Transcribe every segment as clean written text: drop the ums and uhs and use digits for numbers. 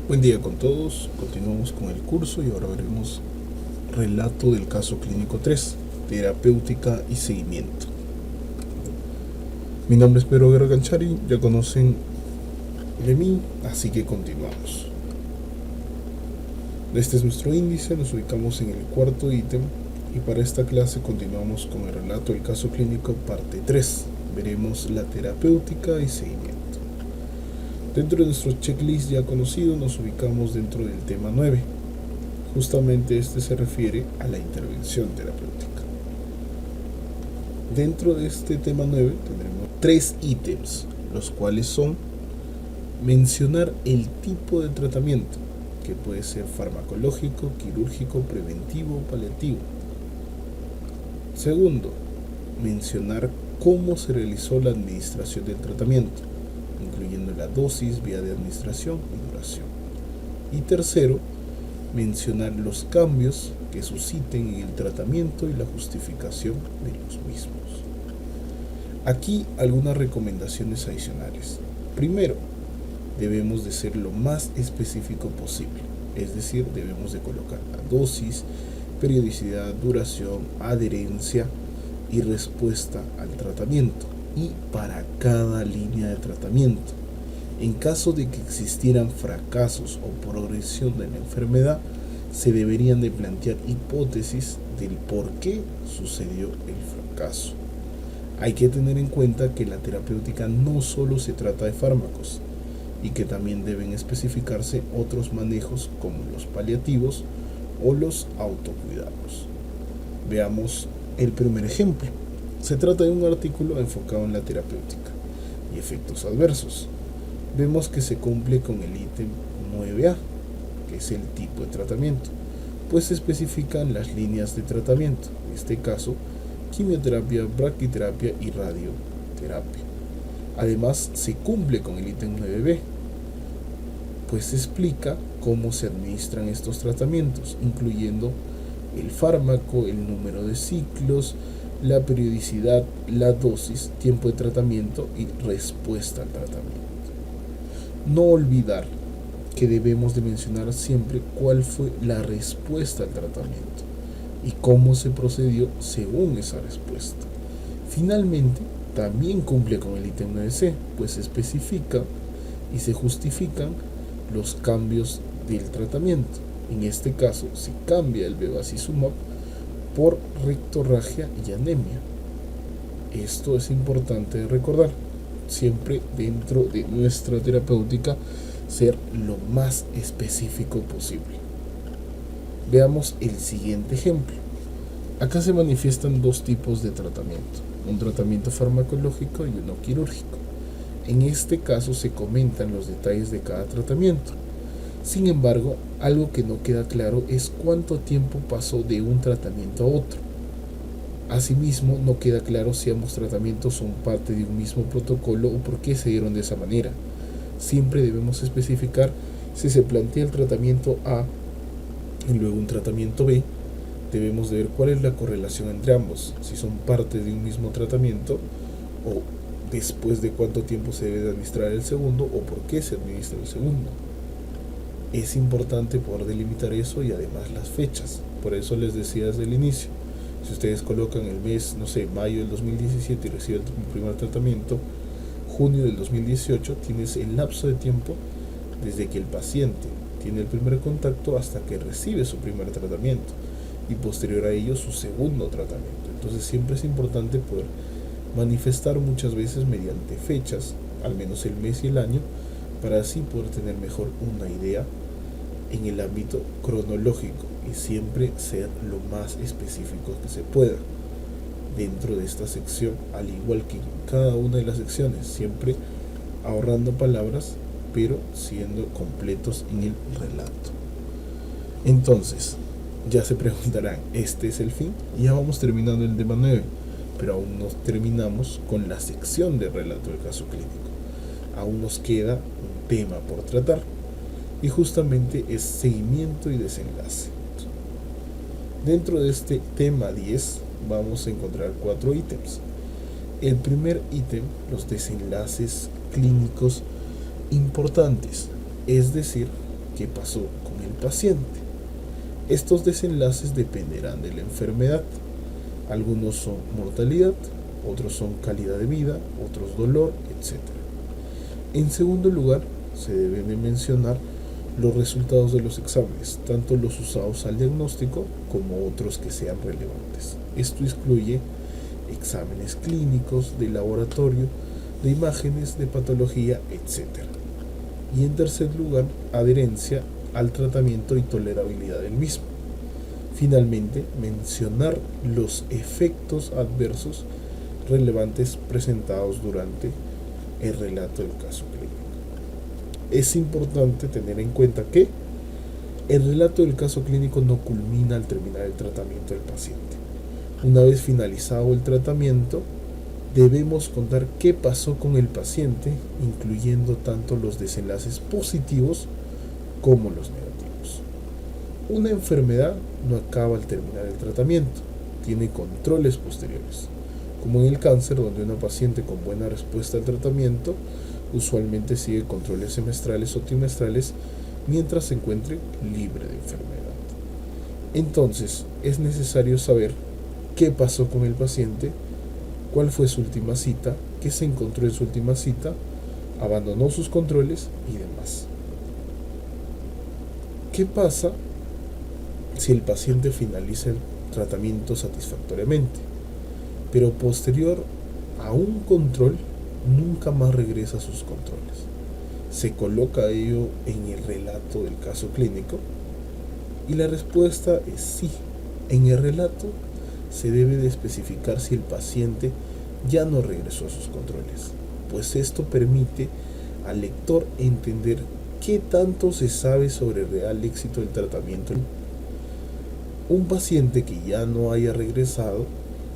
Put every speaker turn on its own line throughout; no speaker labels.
Buen día con todos, continuamos con el curso y ahora veremos relato del caso clínico 3, terapéutica y seguimiento. Mi nombre es Pedro Guerra Ganchari, ya conocen de mí, así que continuamos. Este es nuestro índice, nos ubicamos en el cuarto ítem y para esta clase continuamos con el relato del caso clínico parte 3. Veremos la terapéutica y seguimiento. Dentro de nuestro checklist ya conocido nos ubicamos dentro del tema 9. Justamente este se refiere a la intervención terapéutica. Dentro de este tema 9 tendremos 3 ítems, los cuales son mencionar el tipo de tratamiento, que puede ser farmacológico, quirúrgico, preventivo o paliativo. Segundo, mencionar cómo se realizó la administración del tratamiento, incluyendo la dosis, vía de administración y duración. Y tercero, mencionar los cambios que susciten en el tratamiento y la justificación de los mismos. Aquí algunas recomendaciones adicionales. Primero, debemos de ser lo más específico posible, es decir, debemos de colocar la dosis, periodicidad, duración, adherencia y respuesta al tratamiento, y para cada línea de tratamiento. En caso de que existieran fracasos o progresión de la enfermedad, se deberían de plantear hipótesis del por qué sucedió el fracaso. Hay que tener en cuenta que la terapéutica no solo se trata de fármacos y que también deben especificarse otros manejos como los paliativos o los autocuidados. Veamos el primer ejemplo. Se trata de un artículo enfocado en la terapéutica y efectos adversos. Vemos que se cumple con el ítem 9A, que es el tipo de tratamiento, pues se especifican las líneas de tratamiento, en este caso, quimioterapia, braquiterapia y radioterapia. Además, se cumple con el ítem 9B, pues se explica cómo se administran estos tratamientos, incluyendo el fármaco, el número de ciclos, la periodicidad, la dosis, tiempo de tratamiento y respuesta al tratamiento. No olvidar que debemos de mencionar siempre cuál fue la respuesta al tratamiento y cómo se procedió según esa respuesta. Finalmente, también cumple con el ítem 9C, pues se especifica y se justifican los cambios del tratamiento. En este caso, se cambia el bevacizumab por rectorragia y anemia. Esto es importante recordar, siempre dentro de nuestra terapéutica ser lo más específico posible. Veamos el siguiente ejemplo. Acá se manifiestan dos tipos de tratamiento, un tratamiento farmacológico y uno quirúrgico. En este caso se comentan los detalles de cada tratamiento. Sin embargo, algo que no queda claro es cuánto tiempo pasó de un tratamiento a otro. Asimismo, no queda claro si ambos tratamientos son parte de un mismo protocolo o por qué se dieron de esa manera. Siempre debemos especificar si se plantea el tratamiento A y luego un tratamiento B. Debemos de ver cuál es la correlación entre ambos, si son parte de un mismo tratamiento o después de cuánto tiempo se debe de administrar el segundo o por qué se administra el segundo. Es importante poder delimitar eso y además las fechas. Por eso les decía desde el inicio, si ustedes colocan el mes, no sé, mayo del 2017 y reciben el primer tratamiento, junio del 2018, tienes el lapso de tiempo desde que el paciente tiene el primer contacto hasta que recibe su primer tratamiento y posterior a ello su segundo tratamiento. Entonces siempre es importante poder manifestar muchas veces mediante fechas, al menos el mes y el año, para así poder tener mejor una idea en el ámbito cronológico y siempre ser lo más específico que se pueda dentro de esta sección, al igual que en cada una de las secciones, siempre ahorrando palabras pero siendo completos en el relato. Entonces, ya se preguntarán, ¿este es el fin? Ya vamos terminando el tema 9, pero aún no terminamos con la sección de relato del caso clínico. Aún nos queda un tema por tratar y justamente es seguimiento y desenlace. Dentro de este tema 10 vamos a encontrar 4 ítems. El primer ítem, los desenlaces clínicos importantes, es decir, qué pasó con el paciente. Estos desenlaces dependerán de la enfermedad. Algunos son mortalidad, otros son calidad de vida, otros dolor, etc. En segundo lugar, se deben de mencionar los resultados de los exámenes, tanto los usados al diagnóstico como otros que sean relevantes. Esto incluye exámenes clínicos, de laboratorio, de imágenes, de patología, etc. Y en tercer lugar, adherencia al tratamiento y tolerabilidad del mismo. Finalmente, mencionar los efectos adversos relevantes presentados durante el relato del caso clínico. Es importante tener en cuenta que el relato del caso clínico no culmina al terminar el tratamiento del paciente. Una vez finalizado el tratamiento, debemos contar qué pasó con el paciente, incluyendo tanto los desenlaces positivos como los negativos. Una enfermedad no acaba al terminar el tratamiento, tiene controles posteriores, como en el cáncer, donde una paciente con buena respuesta al tratamiento usualmente sigue controles semestrales o trimestrales mientras se encuentre libre de enfermedad. Entonces, es necesario saber qué pasó con el paciente, cuál fue su última cita, qué se encontró en su última cita, abandonó sus controles y demás. ¿Qué pasa si el paciente finaliza el tratamiento satisfactoriamente, pero posterior a un control nunca más regresa a sus controles? ¿Se coloca ello en el relato del caso clínico? Y la respuesta es sí. En el relato se debe de especificar si el paciente ya no regresó a sus controles, pues esto permite al lector entender qué tanto se sabe sobre el real éxito del tratamiento. Un paciente que ya no haya regresado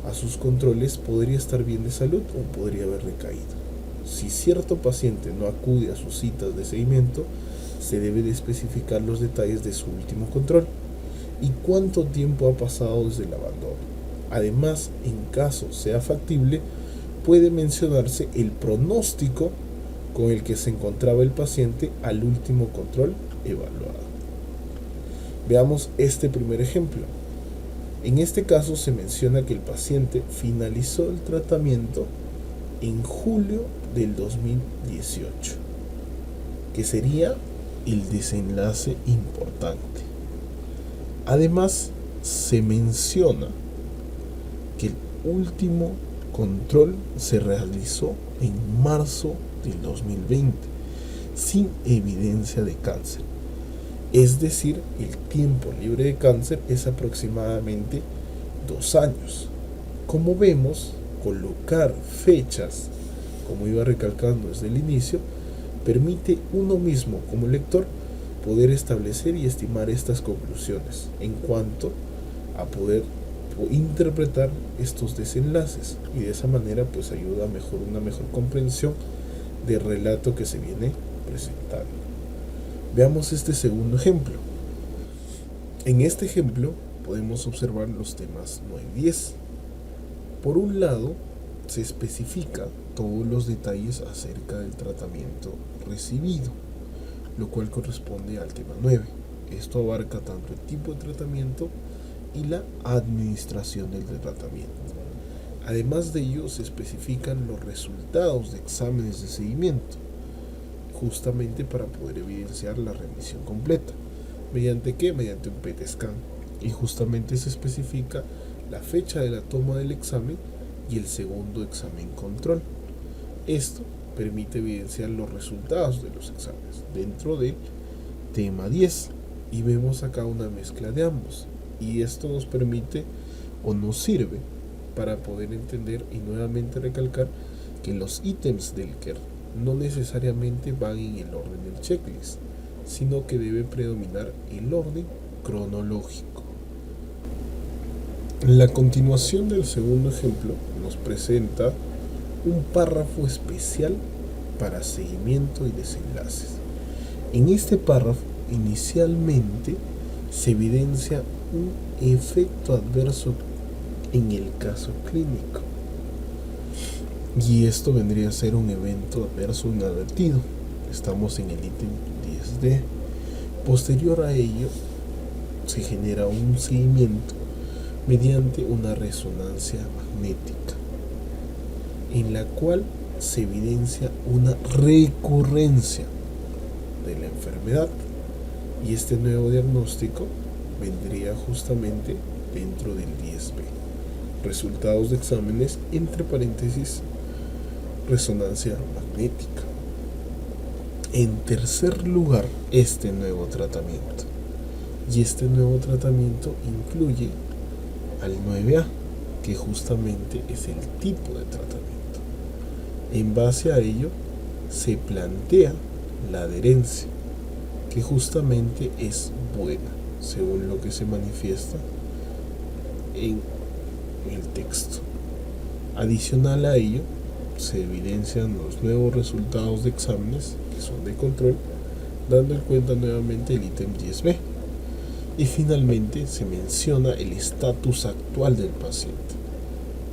a sus controles podría estar bien de salud o podría haber recaído. Si cierto paciente no acude a sus citas de seguimiento, se debe de especificar los detalles de su último control y cuánto tiempo ha pasado desde el abandono. Además, en caso sea factible, puede mencionarse el pronóstico con el que se encontraba el paciente al último control evaluado. Veamos este primer ejemplo. En este caso se menciona que el paciente finalizó el tratamiento en julio del 2018, que sería el desenlace importante. Además, se menciona que el último control se realizó en marzo del 2020, sin evidencia de cáncer. Es decir, el tiempo libre de cáncer es aproximadamente 2 años. Como vemos, colocar fechas, como iba recalcando desde el inicio, permite uno mismo como lector poder establecer y estimar estas conclusiones en cuanto a poder interpretar estos desenlaces, y de esa manera pues ayuda a una mejor comprensión del relato que se viene presentando. Veamos este segundo ejemplo. En este ejemplo podemos observar los temas 9 y 10. Por un lado, se especifica todos los detalles acerca del tratamiento recibido, lo cual corresponde al tema 9. Esto abarca tanto el tipo de tratamiento y la administración del tratamiento. Además de ello, se especifican los resultados de exámenes de seguimiento, justamente para poder evidenciar la remisión completa. ¿Mediante qué? Mediante un PET scan. Y justamente se especifica la fecha de la toma del examen y el segundo examen control. Esto permite evidenciar los resultados de los exámenes dentro del tema 10. Y vemos acá una mezcla de ambos. Y esto nos permite o nos sirve para poder entender y nuevamente recalcar que los ítems del KER no necesariamente van en el orden del checklist, sino que debe predominar el orden cronológico. La continuación del segundo ejemplo nos presenta un párrafo especial para seguimiento y desenlaces. En este párrafo inicialmente se evidencia un efecto adverso en el caso clínico, y esto vendría a ser un evento adverso inadvertido. Estamos en el ítem 10D. Posterior a ello, se genera un seguimiento mediante una resonancia magnética, en la cual se evidencia una recurrencia de la enfermedad, y este nuevo diagnóstico vendría justamente dentro del 10B. Resultados de exámenes, entre paréntesis, resonancia magnética. En tercer lugar, este nuevo tratamiento. Y este nuevo tratamiento incluye al 9A, que justamente es el tipo de tratamiento. En base a ello, se plantea la adherencia, que justamente es buena, según lo que se manifiesta en el texto. Adicional a ello, se evidencian los nuevos resultados de exámenes que son de control, dando en cuenta nuevamente el ítem 10B. Y finalmente se menciona el estatus actual del paciente,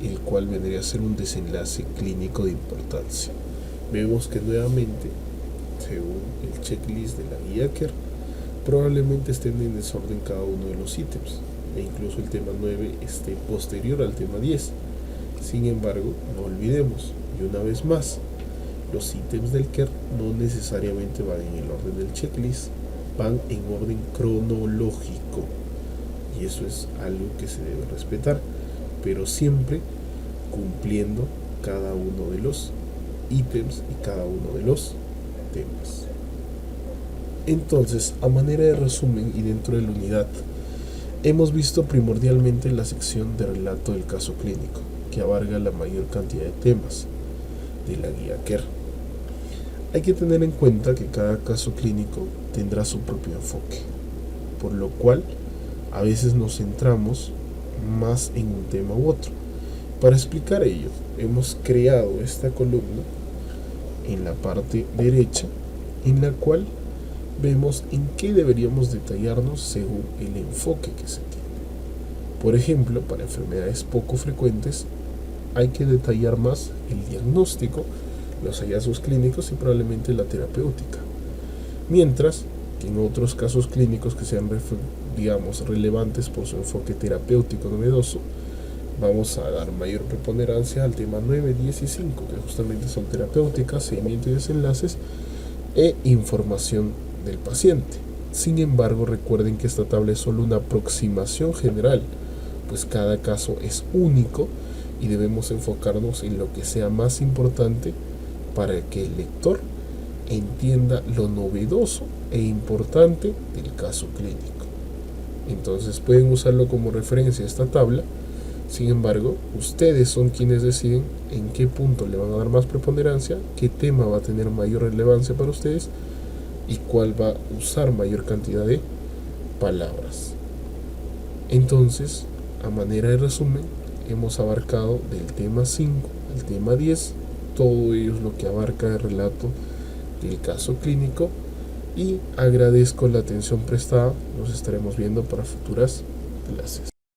el cual vendría a ser un desenlace clínico de importancia. Vemos que nuevamente, según el checklist de la guía KER, probablemente estén en desorden cada uno de los ítems, e incluso el tema 9 esté posterior al tema 10. Sin embargo, no olvidemos, y una vez más, los ítems del KER no necesariamente van en el orden del checklist, van en orden cronológico, y eso es algo que se debe respetar, pero siempre cumpliendo cada uno de los ítems y cada uno de los temas. Entonces, a manera de resumen y dentro de la unidad, hemos visto primordialmente la sección de relato del caso clínico, que abarca la mayor cantidad de temas de la guía KER. Hay que tener en cuenta que cada caso clínico tendrá su propio enfoque, por lo cual a veces nos centramos más en un tema u otro. Para explicar ello, hemos creado esta columna en la parte derecha, en la cual vemos en qué deberíamos detallarnos según el enfoque que se tiene. Por ejemplo, para enfermedades poco frecuentes hay que detallar más el diagnóstico, los hallazgos clínicos y probablemente la terapéutica. Mientras que en otros casos clínicos que sean, relevantes por su enfoque terapéutico novedoso, vamos a dar mayor preponderancia al tema 9, 10 y 5, que justamente son terapéuticas, seguimiento y desenlaces e información del paciente. Sin embargo, recuerden que esta tabla es solo una aproximación general, pues cada caso es único y debemos enfocarnos en lo que sea más importante para que el lector entienda lo novedoso e importante del caso clínico. Entonces pueden usarlo como referencia esta tabla. Sin embargo, ustedes son quienes deciden en qué punto le van a dar más preponderancia, qué tema va a tener mayor relevancia para ustedes y cuál va a usar mayor cantidad de palabras. Entonces, a manera de resumen, hemos abarcado del tema 5 al tema 10, todo ello es lo que abarca el relato del caso clínico, y agradezco la atención prestada. Nos estaremos viendo para futuras clases.